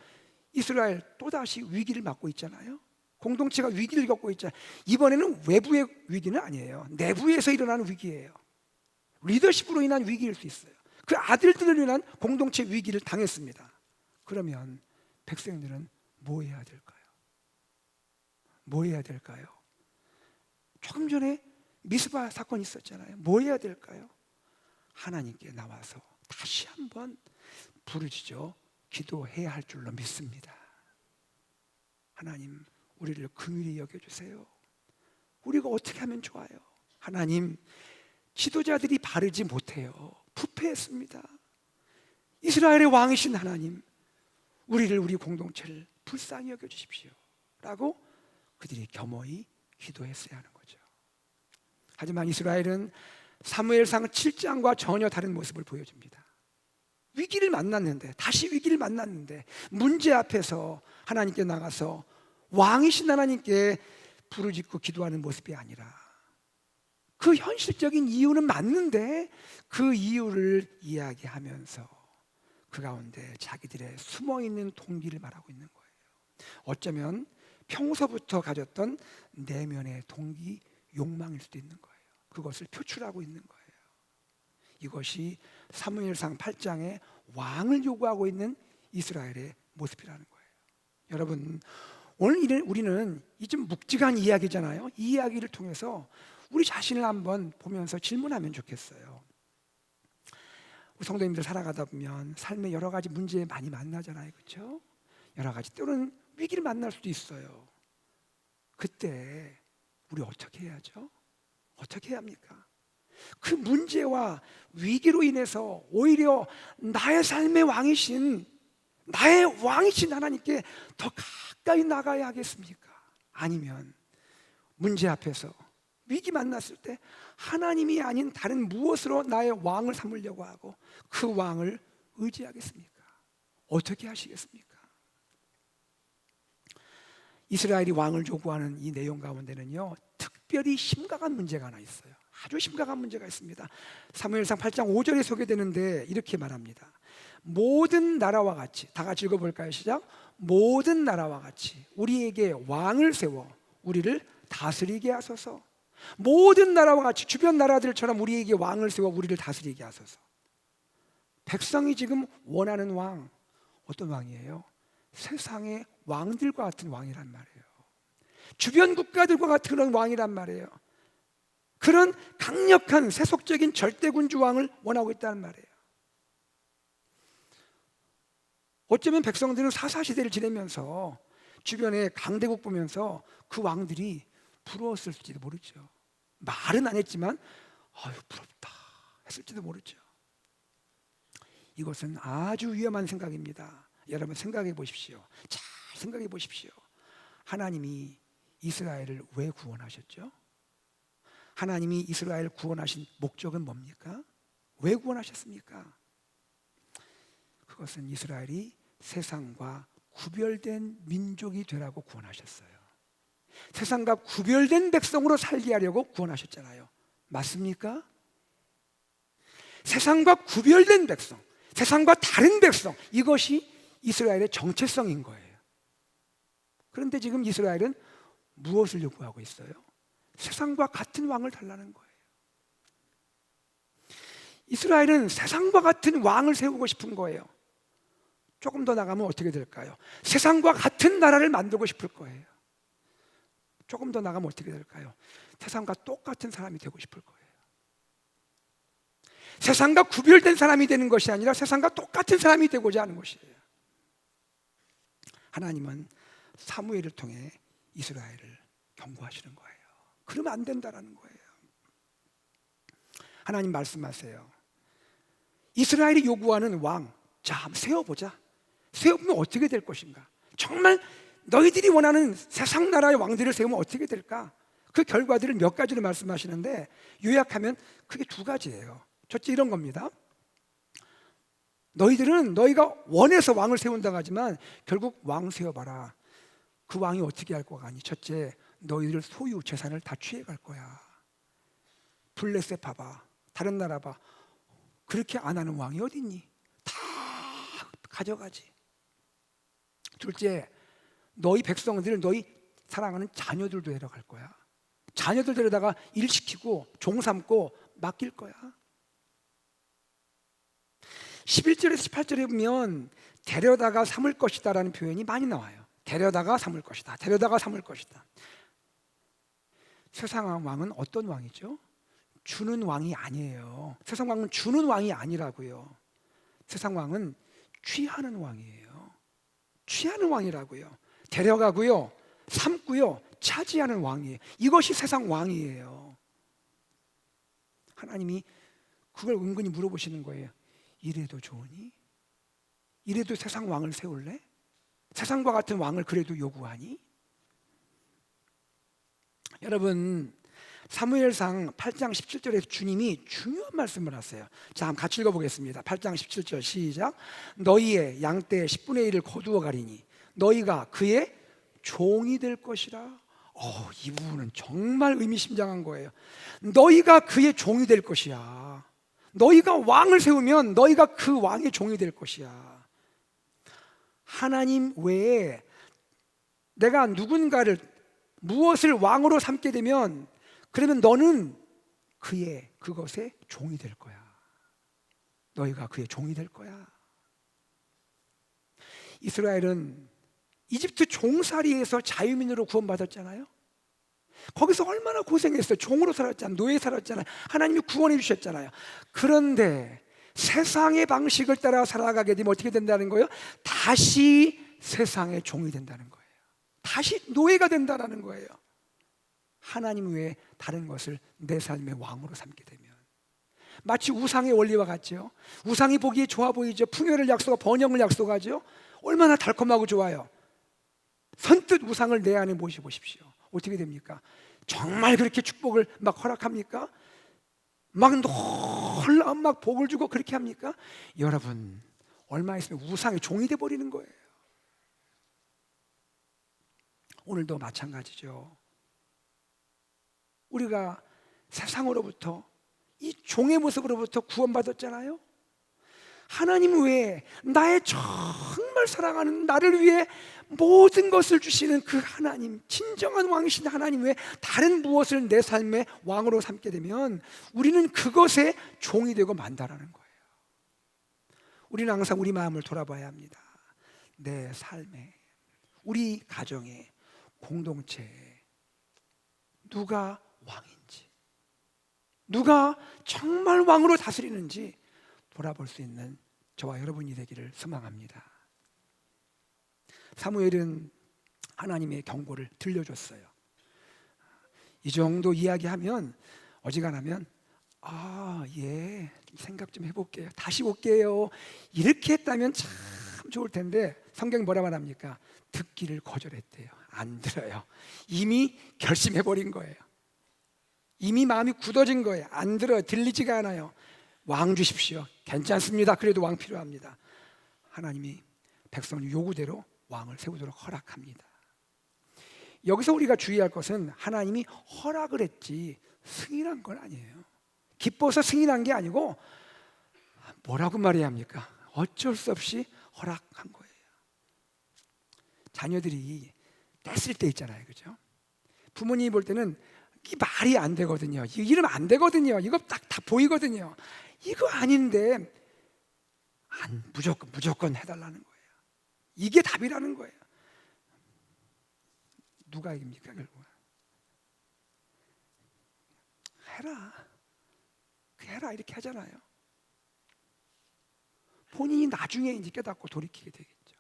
이스라엘 또다시 위기를 맞고 있잖아요. 공동체가 위기를 겪고 있잖아요. 이번에는 외부의 위기는 아니에요. 내부에서 일어나는 위기예요. 리더십으로 인한 위기일 수 있어요. 그 아들들로 인한 공동체 위기를 당했습니다. 그러면 백성들은 뭐 해야 될까요? 뭐 해야 될까요? 조금 전에 미스바 사건이 있었잖아요. 뭐 해야 될까요? 하나님께 나와서 다시 한번 부르짖어 기도해야 할 줄로 믿습니다. 하나님, 우리를 긍휼히 여겨주세요. 우리가 어떻게 하면 좋아요? 하나님, 지도자들이 바르지 못해요. 부패했습니다. 이스라엘의 왕이신 하나님, 우리 공동체를 불쌍히 여겨주십시오 라고 그들이 겸허히 기도했어야 하는 거죠. 하지만 이스라엘은 사무엘상 7장과 전혀 다른 모습을 보여줍니다. 위기를 만났는데, 다시 위기를 만났는데 문제 앞에서 하나님께 나가서 왕이신 하나님께 부르짖고 기도하는 모습이 아니라 그 현실적인 이유는 맞는데 그 이유를 이야기하면서 그 가운데 자기들의 숨어있는 동기를 말하고 있는 거예요. 어쩌면 평소부터 가졌던 내면의 동기, 욕망일 수도 있는 거예요. 그것을 표출하고 있는 거예요. 이것이 사무엘상 8장에 왕을 요구하고 있는 이스라엘의 모습이라는 거예요. 여러분, 오늘 우리는 이 좀 묵직한 이야기잖아요. 이 이야기를 통해서 우리 자신을 한번 보면서 질문하면 좋겠어요. 우리 성도님들 살아가다 보면 삶에 여러 가지 문제 많이 만나잖아요. 그렇죠? 여러 가지 때로는 위기를 만날 수도 있어요. 그때 우리 어떻게 해야죠? 어떻게 해야 합니까? 그 문제와 위기로 인해서 오히려 나의 삶의 왕이신 하나님께 더 가까이 나가야 하겠습니까? 아니면 문제 앞에서 위기 만났을 때 하나님이 아닌 다른 무엇으로 나의 왕을 삼으려고 하고 그 왕을 의지하겠습니까? 어떻게 하시겠습니까? 이스라엘이 왕을 요구하는 이 내용 가운데는요, 특별히 심각한 문제가 하나 있어요. 아주 심각한 문제가 있습니다. 사무엘상 8장 5절에 소개되는데 이렇게 말합니다. 모든 나라와 같이, 다 같이 읽어볼까요? 시작. 모든 나라와 같이 우리에게 왕을 세워 우리를 다스리게 하소서. 모든 나라와 같이 주변 나라들처럼 우리에게 왕을 세워 우리를 다스리게 하소서. 백성이 지금 원하는 왕, 어떤 왕이에요? 세상의 왕들과 같은 왕이란 말이에요. 주변 국가들과 같은 그런 왕이란 말이에요. 그런 강력한 세속적인 절대군주 왕을 원하고 있다는 말이에요. 어쩌면 백성들은 사사시대를 지내면서 주변에 강대국 보면서 그 왕들이 부러웠을지도 모르죠. 말은 안 했지만 아유 부럽다 했을지도 모르죠. 이것은 아주 위험한 생각입니다. 여러분 생각해 보십시오. 잘 생각해 보십시오. 하나님이 이스라엘을 왜 구원하셨죠? 하나님이 이스라엘을 구원하신 목적은 뭡니까? 왜 구원하셨습니까? 그것은 이스라엘이 세상과 구별된 민족이 되라고 구원하셨어요. 세상과 구별된 백성으로 살게 하려고 구원하셨잖아요. 맞습니까? 세상과 구별된 백성, 세상과 다른 백성, 이것이 이스라엘의 정체성인 거예요. 그런데 지금 이스라엘은 무엇을 요구하고 있어요? 세상과 같은 왕을 달라는 거예요. 이스라엘은 세상과 같은 왕을 세우고 싶은 거예요. 조금 더 나가면 어떻게 될까요? 세상과 같은 나라를 만들고 싶을 거예요. 조금 더 나가면 어떻게 될까요? 세상과 똑같은 사람이 되고 싶을 거예요. 세상과 구별된 사람이 되는 것이 아니라 세상과 똑같은 사람이 되고자 하는 것이에요. 하나님은 사무엘을 통해 이스라엘을 경고하시는 거예요. 그러면 안 된다라는 거예요. 하나님 말씀하세요. 이스라엘이 요구하는 왕, 자 한번 세워보자. 세우면 어떻게 될 것인가? 정말 너희들이 원하는 세상 나라의 왕들을 세우면 어떻게 될까? 그 결과들을 몇 가지로 말씀하시는데 요약하면 그게 두 가지예요. 첫째 이런 겁니다. 너희들은 너희가 원해서 왕을 세운다고 하지만 결국 왕 세워봐라. 그 왕이 어떻게 할 거가 아니. 첫째, 너희들 소유 재산을 다 취해갈 거야. 블레셋 봐봐, 다른 나라 봐. 그렇게 안 하는 왕이 어디 있니? 다 가져가지. 둘째, 너희 백성들을 너희 사랑하는 자녀들도 데려갈 거야. 자녀들 데려다가 일 시키고 종 삼고 맡길 거야. 11절에서 18절에 보면 데려다가 삼을 것이다 라는 표현이 많이 나와요. 데려다가 삼을 것이다. 데려다가 삼을 것이다. 세상 왕은 어떤 왕이죠? 주는 왕이 아니에요. 세상 왕은 주는 왕이 아니라고요. 세상 왕은 취하는 왕이에요. 취하는 왕이라고요. 데려가고요, 삼고요, 차지하는 왕이에요. 이것이 세상 왕이에요. 하나님이 그걸 은근히 물어보시는 거예요. 이래도 좋으니? 이래도 세상 왕을 세울래? 세상과 같은 왕을 그래도 요구하니? 여러분, 사무엘상 8장 17절에서 주님이 중요한 말씀을 하세요. 자, 한번 같이 읽어보겠습니다. 8장 17절 시작. 너희의 양떼 10분의 1을 거두어 가리니 너희가 그의 종이 될 것이라. 이 부분은 정말 의미심장한 거예요. 너희가 그의 종이 될 것이야. 너희가 왕을 세우면 너희가 그 왕의 종이 될 것이야. 하나님 외에 내가 누군가를 무엇을 왕으로 삼게 되면 그러면 너는 그것의 종이 될 거야. 너희가 그의 종이 될 거야. 이스라엘은 이집트 종살이에서 자유민으로 구원받았잖아요. 거기서 얼마나 고생했어요. 종으로 살았잖아요. 노예 살았잖아요. 하나님이 구원해 주셨잖아요. 그런데 세상의 방식을 따라 살아가게 되면 어떻게 된다는 거예요? 다시 세상의 종이 된다는 거예요. 다시 노예가 된다는 거예요. 하나님 외에 다른 것을 내 삶의 왕으로 삼게 되면 마치 우상의 원리와 같죠. 우상이 보기에 좋아 보이죠. 풍요를 약속하고 번영을 약속하죠. 얼마나 달콤하고 좋아요. 선뜻 우상을 내 안에 모셔보십시오. 어떻게 됩니까? 정말 그렇게 축복을 막 허락합니까? 막 놀라운 막 복을 주고 그렇게 합니까? 여러분, 얼마 있으면 우상의 종이 돼 버리는 거예요. 오늘도 마찬가지죠. 우리가 세상으로부터 이 종의 모습으로부터 구원받았잖아요. 하나님 외에 나의 정말 사랑하는 나를 위해 모든 것을 주시는 그 하나님, 진정한 왕이신 하나님 외에 다른 무엇을 내 삶의 왕으로 삼게 되면 우리는 그것의 종이 되고 만다라는 거예요. 우리는 항상 우리 마음을 돌아봐야 합니다. 내 삶에, 우리 가정에, 공동체에 누가 왕인지, 누가 정말 왕으로 다스리는지 돌아볼 수 있는 저와 여러분이 되기를 소망합니다. 사무엘은 하나님의 경고를 들려줬어요. 이 정도 이야기하면 어지간하면 예, 생각 좀 해볼게요, 다시 올게요, 이렇게 했다면 참 좋을 텐데 성경이 뭐라 말합니까? 듣기를 거절했대요. 안 들어요. 이미 결심해버린 거예요. 이미 마음이 굳어진 거예요. 안 들어요. 들리지가 않아요. 왕 주십시오. 괜찮습니다. 그래도 왕 필요합니다. 하나님이 백성의 요구대로 왕을 세우도록 허락합니다. 여기서 우리가 주의할 것은 하나님이 허락을 했지 승인한 건 아니에요. 기뻐서 승인한 게 아니고 뭐라고 말해야 합니까? 어쩔 수 없이 허락한 거예요. 자녀들이 뗐을 때 있잖아요, 그죠? 부모님이 볼 때는 이 말이 안 되거든요. 이러면 안 되거든요. 이거 딱 다 보이거든요. 이거 아닌데 무조건 해달라는 거예요. 이게 답이라는 거예요. 누가 이깁니까, 결국은? 해라 이렇게 하잖아요. 본인이 나중에 이제 깨닫고 돌이키게 되겠죠.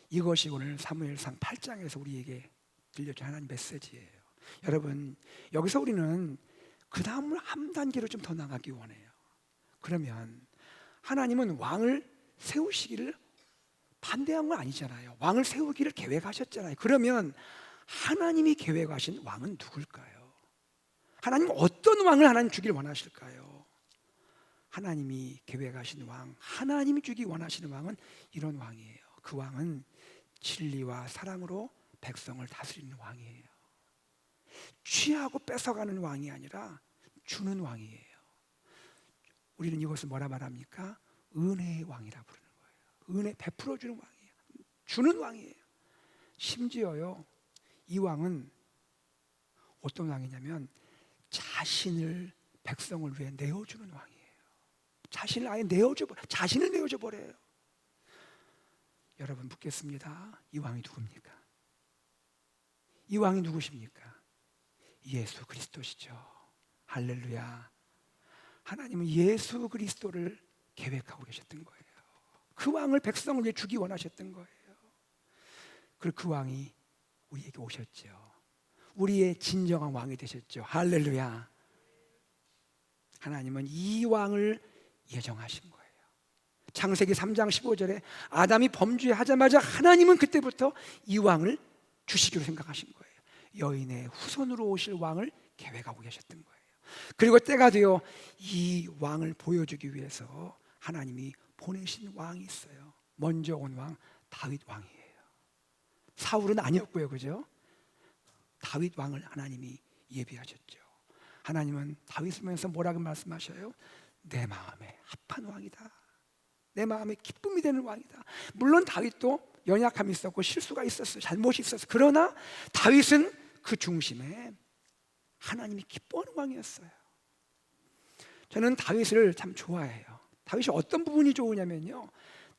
이것이 오늘 사무엘상 8장에서 우리에게 들려준 하나님 메시지예요. 여러분, 여기서 우리는 그 다음을 한 단계로 좀 더 나가기 원해요. 그러면 하나님은 왕을 세우시기를 반대한 건 아니잖아요. 왕을 세우기를 계획하셨잖아요. 그러면 하나님이 계획하신 왕은 누굴까요? 하나님 어떤 왕을 하나님 주기를 원하실까요? 하나님이 계획하신 왕, 하나님이 주기 원하시는 왕은 이런 왕이에요. 그 왕은 진리와 사랑으로 백성을 다스리는 왕이에요. 취하고 뺏어가는 왕이 아니라 주는 왕이에요. 우리는 이것을 뭐라 말합니까? 은혜의 왕이라 부르는 거예요. 은혜 베풀어 주는 왕이에요. 주는 왕이에요. 심지어요, 이 왕은 어떤 왕이냐면 자신을 백성을 위해 내어주는 왕이에요. 자신을 아예 자신을 내어줘 버려요. 여러분, 묻겠습니다. 이 왕이 누굽니까? 이 왕이 누구십니까? 예수 그리스도시죠. 할렐루야. 하나님은 예수 그리스도를 계획하고 계셨던 거예요. 그 왕을 백성을 위해 주기 원하셨던 거예요. 그리고 그 왕이 우리에게 오셨죠. 우리의 진정한 왕이 되셨죠. 할렐루야. 하나님은 이 왕을 예정하신 거예요. 창세기 3장 15절에 아담이 범죄하자마자 하나님은 그때부터 이 왕을 주시기로 생각하신 거예요. 여인의 후손으로 오실 왕을 계획하고 계셨던 거예요. 그리고 때가 되어 이 왕을 보여주기 위해서 하나님이 보내신 왕이 있어요. 먼저 온 왕 다윗 왕이에요. 사울은 아니었고요, 그죠? 다윗 왕을 하나님이 예비하셨죠. 하나님은 다윗을 보면서 뭐라고 말씀하셔요? 내 마음에 합한 왕이다. 내 마음에 기쁨이 되는 왕이다. 물론 다윗도 연약함이 있었고 실수가 있었어요. 잘못이 있었어요. 그러나 다윗은 그 중심에 하나님이 기뻐하는 왕이었어요. 저는 다윗을 참 좋아해요. 다윗이 어떤 부분이 좋으냐면요,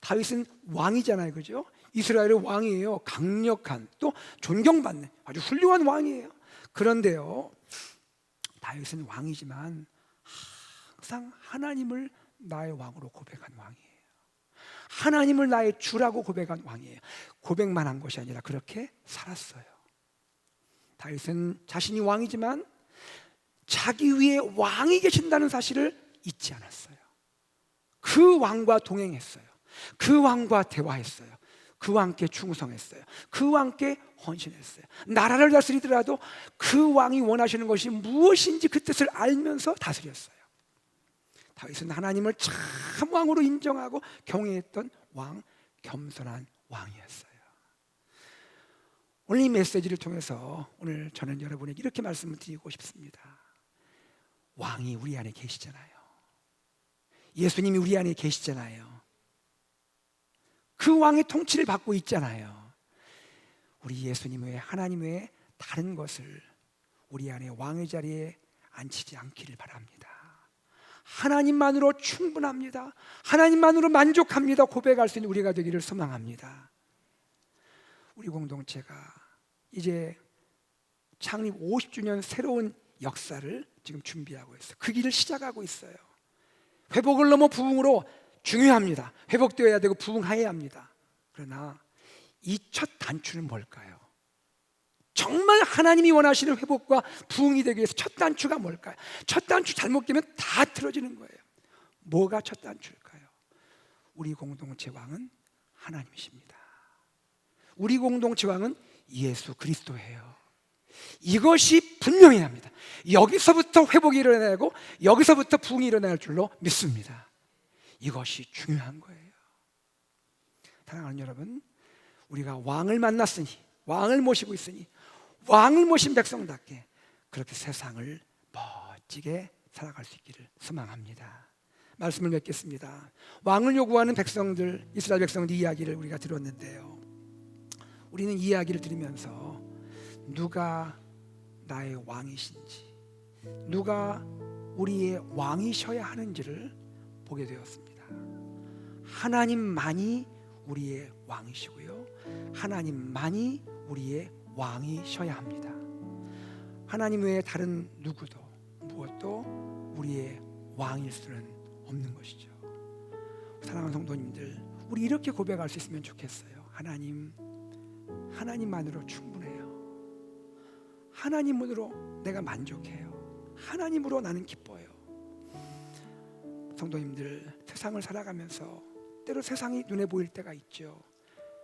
다윗은 왕이잖아요, 그죠? 이스라엘의 왕이에요. 강력한, 또 존경받는 아주 훌륭한 왕이에요. 그런데요, 다윗은 왕이지만 항상 하나님을 나의 왕으로 고백한 왕이에요. 하나님을 나의 주라고 고백한 왕이에요. 고백만 한 것이 아니라 그렇게 살았어요. 다윗은 자신이 왕이지만 자기 위에 왕이 계신다는 사실을 잊지 않았어요. 그 왕과 동행했어요. 그 왕과 대화했어요. 그 왕께 충성했어요. 그 왕께 헌신했어요. 나라를 다스리더라도 그 왕이 원하시는 것이 무엇인지 그 뜻을 알면서 다스렸어요. 다윗은 하나님을 참 왕으로 인정하고 경외했던 왕, 겸손한 왕이었어요. 오늘 이 메시지를 통해서 오늘 저는 여러분에게 이렇게 말씀을 드리고 싶습니다. 왕이 우리 안에 계시잖아요. 예수님이 우리 안에 계시잖아요. 그 왕의 통치를 받고 있잖아요. 우리 예수님 외에 하나님 외에 다른 것을 우리 안에 왕의 자리에 앉히지 않기를 바랍니다. 하나님만으로 충분합니다. 하나님만으로 만족합니다. 고백할 수 있는 우리가 되기를 소망합니다. 우리 공동체가 이제 창립 50주년 새로운 역사를 지금 준비하고 있어요. 그 길을 시작하고 있어요. 회복을 넘어 부흥으로 중요합니다. 회복되어야 되고 부흥해야 합니다. 그러나 이 첫 단추는 뭘까요? 정말 하나님이 원하시는 회복과 부흥이 되기 위해서 첫 단추가 뭘까요? 첫 단추 잘못 끼면 다 틀어지는 거예요. 뭐가 첫 단추일까요? 우리 공동체 왕은 하나님이십니다. 우리 공동체 왕은 예수 그리스도예요. 이것이 분명해야 합니다. 여기서부터 회복이 일어나고 여기서부터 부흥이 일어날 줄로 믿습니다. 이것이 중요한 거예요. 사랑하는 여러분, 우리가 왕을 만났으니, 왕을 모시고 있으니 왕을 모신 백성답게 그렇게 세상을 멋지게 살아갈 수 있기를 소망합니다. 말씀을 맺겠습니다. 왕을 요구하는 백성들, 이스라엘 백성들 이야기를 우리가 들었는데요, 우리는 이 이야기를 들으면서 누가 나의 왕이신지, 누가 우리의 왕이셔야 하는지를 보게 되었습니다. 하나님만이 우리의 왕이시고요, 하나님만이 우리의 왕이셔야 합니다. 하나님 외에 다른 누구도 무엇도 우리의 왕일 수는 없는 것이죠. 사랑하는 성도님들, 우리 이렇게 고백할 수 있으면 좋겠어요. 하나님만으로 충분해요. 하나님으로 내가 만족해요. 하나님으로 나는 기뻐요. 성도님들, 세상을 살아가면서 때로 세상이 눈에 보일 때가 있죠.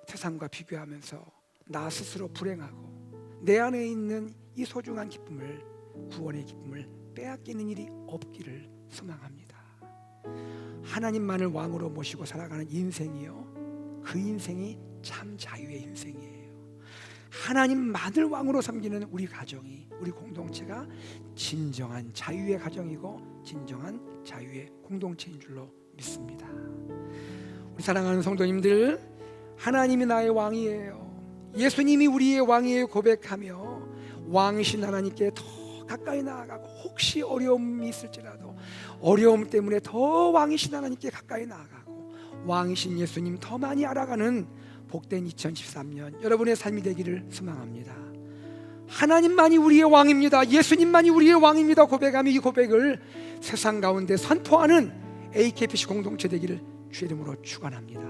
세상과 비교하면서 나 스스로 불행하고 내 안에 있는 이 소중한 기쁨을, 구원의 기쁨을 빼앗기는 일이 없기를 소망합니다. 하나님만을 왕으로 모시고 살아가는 인생이요, 그 인생이 참 자유의 인생이에요. 하나님만을 왕으로 섬기는 우리 가정이, 우리 공동체가 진정한 자유의 가정이고 진정한 자유의 공동체인 줄로 믿습니다. 우리 사랑하는 성도님들, 하나님이 나의 왕이에요, 예수님이 우리의 왕이에요 고백하며 왕이신 하나님께 더 가까이 나아가고, 혹시 어려움이 있을지라도 어려움 때문에 더 왕이신 하나님께 가까이 나아가고 왕이신 예수님 더 많이 알아가는 복된 2013년 여러분의 삶이 되기를 소망합니다. 하나님만이 우리의 왕입니다, 예수님만이 우리의 왕입니다 고백하며 이 고백을 세상 가운데 선포하는 AKPC 공동체 되기를 주의 이름으로 축원합니다.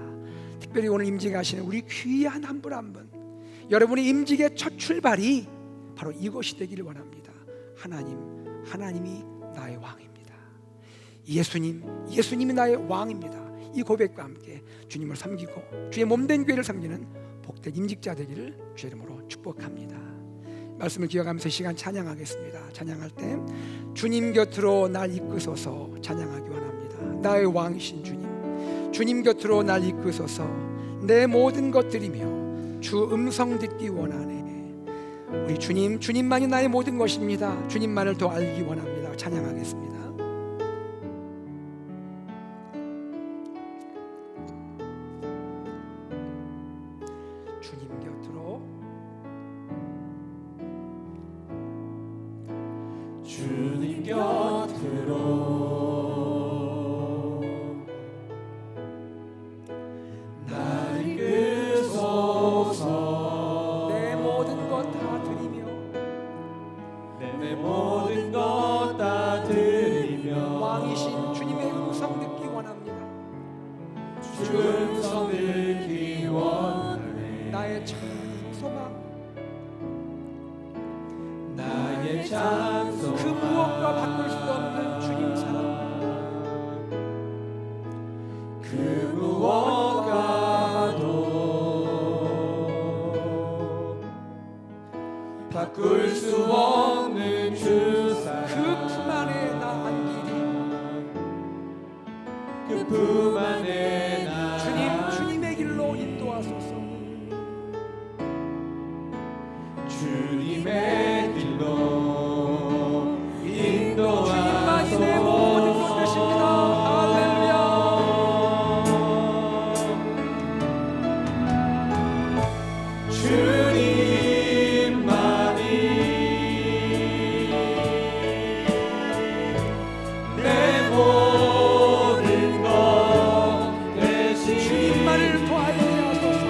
특별히 오늘 임직하시는 우리 귀한 한 분 한 분, 여러분의 임직의 첫 출발이 바로 이것이 되기를 원합니다. 하나님이 나의 왕입니다. 예수님이 나의 왕입니다. 이 고백과 함께 주님을 섬기고 주의 몸된 교회를 섬기는 복된 임직자 되기를 주의 이름으로 축복합니다. 말씀을 기억하면서 이 시간 찬양하겠습니다. 찬양할 때 주님 곁으로 날 이끄소서 찬양하기 원합니다. 나의 왕이신 주님 곁으로 날 이끄소서, 내 모든 것 드리며 주 음성 듣기 원하네. 우리 주님만이 나의 모든 것입니다. 주님만을 더 알기 원합니다. 찬양하겠습니다. 주님 곁으로 날 이끄소서, 내 모든 것 다 드리며 내 모든 것 다 드리며 왕이신 주님의 음성 듣기 원합니다. 주 음성 듣기 원하네. 나의 참 소망, 나의 참 소망, 그 무엇과 바꿀 수 없는 주님 사랑, 그 무엇과도 품 안에 나 주님의 길로 인도하소서. 주님의 길로 주님만이 내 모든 것 인도하소서. 되십니다. 할렐루야. 주님만이 내 모든 것 되시니 주님만을 더 알게 하소서.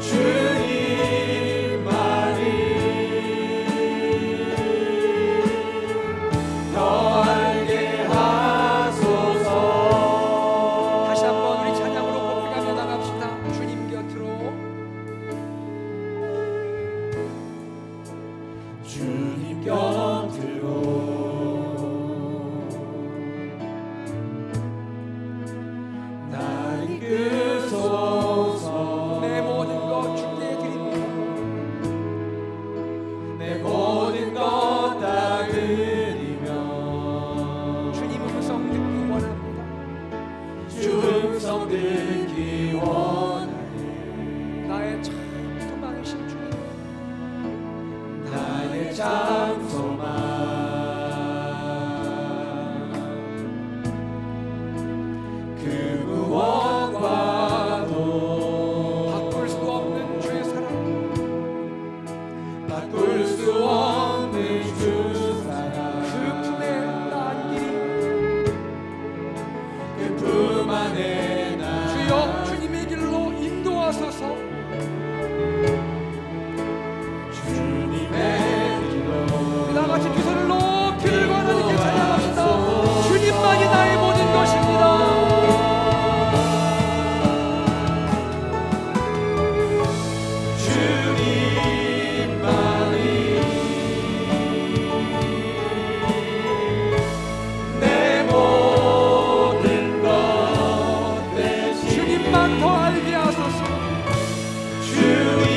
주님만이 더 알게 하소서. 다시 한번 우리 찬양으로 고백하며 나갑시다. 주님 곁으로. 주님 곁으로 나를 이끄소서. 내 모든 것 주께 드립니다. 내 모든 것 다 드리며 주님 음성 듣기 원합니다. 주 음성 듣기 원하네. 나의 참 소망이신 주님. 나의 장소만 그 무엇과도 바꿀 수 없는 주의 사랑. 바꿀 수 없는 주 사랑. 그 품에 나 안기리. 그 품 안에 나 주여 주님의 길로 인도하소서. 주님의 길로 다 같이 두 손을 높이 들고 하나님께 찬양합시다. 주님만이 나의 모든 것입니다. 주님만이 내 모든 것 되시니 주님만 더 알게 하소서. 주님만을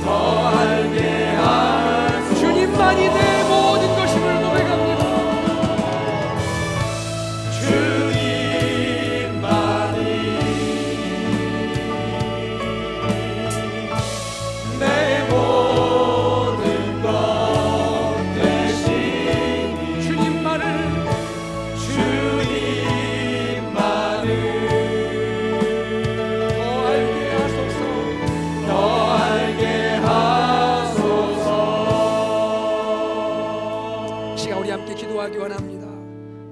더 알게 하소서. 주님만이 내 모든 것임을 고백합니다. 주님만이 내 모든 것 되시니 주님만을 주님만을 더 알게 하소서. 더 알게 하소서. 시간 우리 함께 기도하기 원합니다.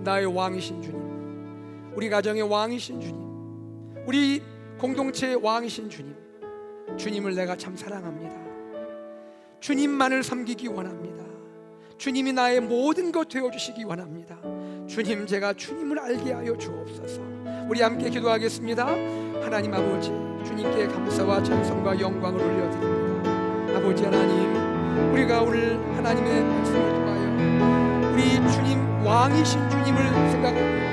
나의 왕이신 주님, 우리 가정의 왕이신 주님, 우리 공동체의 왕이신 주님, 주님을 내가 참 사랑합니다. 주님만을 섬기기 원합니다. 주님이 나의 모든 것 되어주시기 원합니다. 주님, 제가 주님을 알게 하여 주옵소서. 우리 함께 기도하겠습니다. 하나님 아버지, 주님께 감사와 찬송과 영광을 올려드립니다. 아버지 하나님, 우리가 오늘 하나님의 말씀을 통하여 우리 주님 왕이신 주님을 생각하며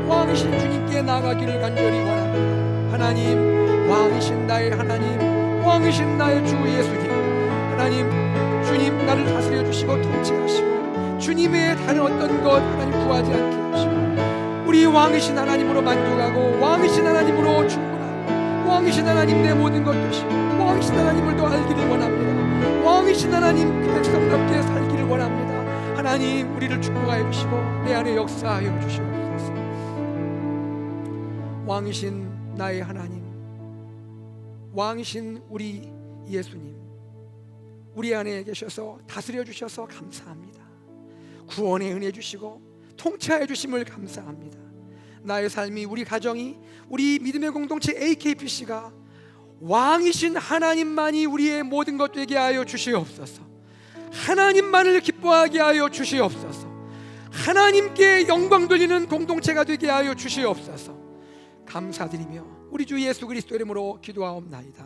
왕이신 주님께 나가기를 간절히 원합니다. 하나님, 왕이신 나의 하나님, 왕이신 나의 주 예수님, 하나님, 주님 나를 다스려 주시고 통치하시고 주님 외에 다른 어떤 것 하나님 구하지 않게 하시고 우리 왕이신 하나님으로 만족하고 왕이신 하나님으로 충분하고 왕이신 하나님 내 모든 것 되시고 왕이신 하나님을 더 알기를 원합니다. 왕이신 하나님 그 백성답게 살기를 원합니다. 하나님, 우리를 축복하여 주시고 내 안에 역사하여 주시옵소서. 왕이신 나의 하나님, 왕이신 우리 예수님, 우리 안에 계셔서 다스려 주셔서 감사합니다. 구원의 은혜 주시고 통치하여 주심을 감사합니다. 나의 삶이, 우리 가정이, 우리 믿음의 공동체 AKPC가 왕이신 하나님만이 우리의 모든 것 되게 하여 주시옵소서. 하나님만을 기뻐하게 하여 주시옵소서. 하나님께 영광 돌리는 공동체가 되게 하여 주시옵소서. 감사드리며 우리 주 예수 그리스도 이름으로 기도하옵나이다.